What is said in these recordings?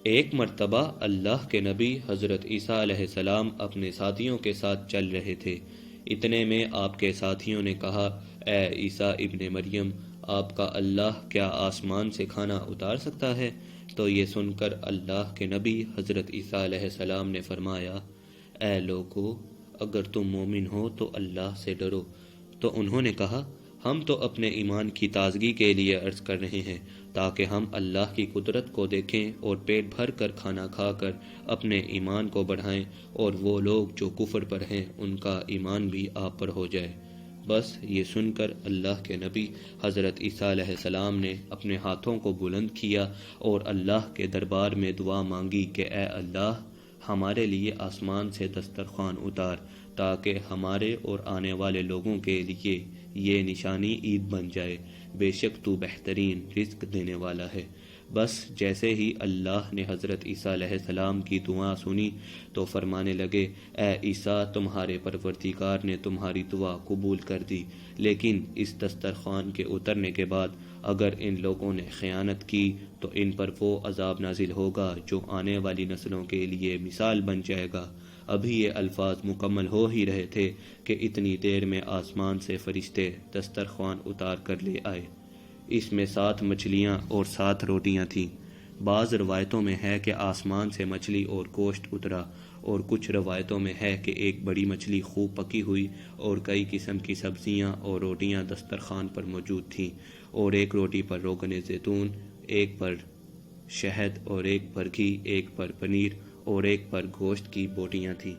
ایک مرتبہ اللہ کے نبی حضرت عیسیٰ علیہ السلام اپنے ساتھیوں کے ساتھ چل رہے تھے۔ اتنے میں آپ کے ساتھیوں نے کہا، اے عیسیٰ ابن مریم، آپ کا اللہ کیا آسمان سے کھانا اتار سکتا ہے؟ تو یہ سن کر اللہ کے نبی حضرت عیسیٰ علیہ السلام نے فرمایا، اے لوگو، اگر تم مومن ہو تو اللہ سے ڈرو۔ تو انہوں نے کہا، ہم تو اپنے ایمان کی تازگی کے لیے عرض کر رہے ہیں تاکہ ہم اللہ کی قدرت کو دیکھیں اور پیٹ بھر کر کھانا کھا کر اپنے ایمان کو بڑھائیں، اور وہ لوگ جو کفر پر ہیں ان کا ایمان بھی آپ پر ہو جائے۔ بس یہ سن کر اللہ کے نبی حضرت عیسیٰ علیہ السلام نے اپنے ہاتھوں کو بلند کیا اور اللہ کے دربار میں دعا مانگی کہ اے اللہ، ہمارے لیے آسمان سے دسترخوان اتار تاکہ ہمارے اور آنے والے لوگوں کے لیے یہ نشانی عید بن جائے، بے شک تو بہترین رزق دینے والا ہے۔ بس جیسے ہی اللہ نے حضرت عیسیٰ علیہ السلام کی دعا سنی تو فرمانے لگے، اے عیسیٰ، تمہارے پروردگار نے تمہاری دعا قبول کر دی، لیکن اس دسترخوان کے اترنے کے بعد اگر ان لوگوں نے خیانت کی تو ان پر وہ عذاب نازل ہوگا جو آنے والی نسلوں کے لیے مثال بن جائے گا۔ ابھی یہ الفاظ مکمل ہو ہی رہے تھے کہ اتنی دیر میں آسمان سے فرشتے دسترخوان اتار کر لے آئے۔ اس میں 7 مچھلیاں اور 7 روٹیاں تھیں۔ بعض روایتوں میں ہے کہ آسمان سے مچھلی اور گوشت اترا، اور کچھ روایتوں میں ہے کہ ایک بڑی مچھلی خوب پکی ہوئی اور کئی قسم کی سبزیاں اور روٹیاں دسترخوان پر موجود تھیں، اور ایک روٹی پر روغن زیتون، ایک پر شہد اور ایک پر گھی، ایک پر پنیر اور ایک پر گوشت کی بوٹیاں تھیں۔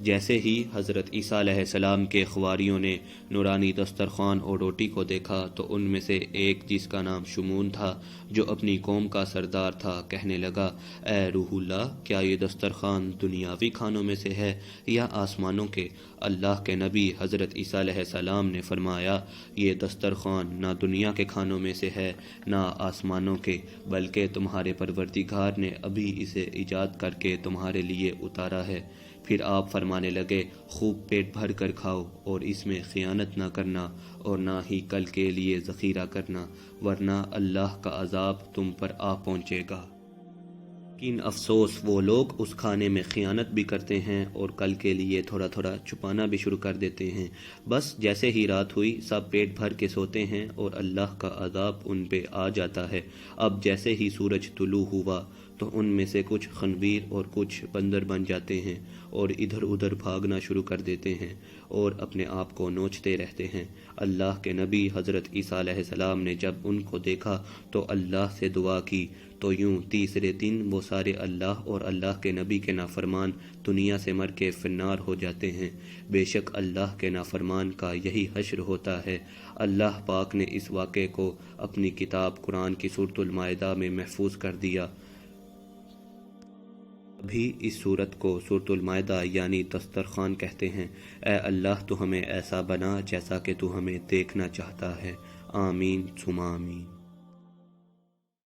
جیسے ہی حضرت عیسیٰ علیہ السلام کے خواریوں نے نورانی دسترخوان اور روٹی کو دیکھا تو ان میں سے ایک، جس کا نام شمون تھا، جو اپنی قوم کا سردار تھا، کہنے لگا، اے روح اللہ، کیا یہ دسترخوان دنیاوی کھانوں میں سے ہے یا آسمانوں کے؟ اللہ کے نبی حضرت عیسیٰ علیہ السلام نے فرمایا، یہ دسترخوان نہ دنیا کے کھانوں میں سے ہے نہ آسمانوں کے، بلکہ تمہارے پروردگار نے ابھی اسے ایجاد کر کے تمہارے لیے اتارا ہے۔ پھر آپ فرمانے لگے، خوب پیٹ بھر کر کھاؤ اور اس میں خیانت نہ کرنا اور نہ ہی کل کے لیے ذخیرہ کرنا، ورنہ اللہ کا عذاب تم پر آ پہنچے گا۔ لیکن افسوس، وہ لوگ اس کھانے میں خیانت بھی کرتے ہیں اور کل کے لیے تھوڑا تھوڑا چھپانا بھی شروع کر دیتے ہیں۔ بس جیسے ہی رات ہوئی سب پیٹ بھر کے سوتے ہیں اور اللہ کا عذاب ان پہ آ جاتا ہے۔ اب جیسے ہی سورج طلوع ہوا تو ان میں سے کچھ خنویر اور کچھ بندر بن جاتے ہیں اور ادھر ادھر بھاگنا شروع کر دیتے ہیں اور اپنے آپ کو نوچتے رہتے ہیں۔ اللہ کے نبی حضرت عیسیٰ علیہ السلام نے جب ان کو دیکھا تو اللہ سے دعا کی، تو یوں تیسرے دن وہ سارے اللہ اور اللہ کے نبی کے نافرمان دنیا سے مر کے فنار ہو جاتے ہیں۔ بے شک اللہ کے نافرمان کا یہی حشر ہوتا ہے۔ اللہ پاک نے اس واقعے کو اپنی کتاب قرآن کی سورۃ المائدہ میں محفوظ کر دیا۔ ابھی اس سورت کو سورۃ المائدہ یعنی دسترخوان کہتے ہیں۔ اے اللہ، تو ہمیں ایسا بنا جیسا کہ تو ہمیں دیکھنا چاہتا ہے۔ آمین ثم آمین۔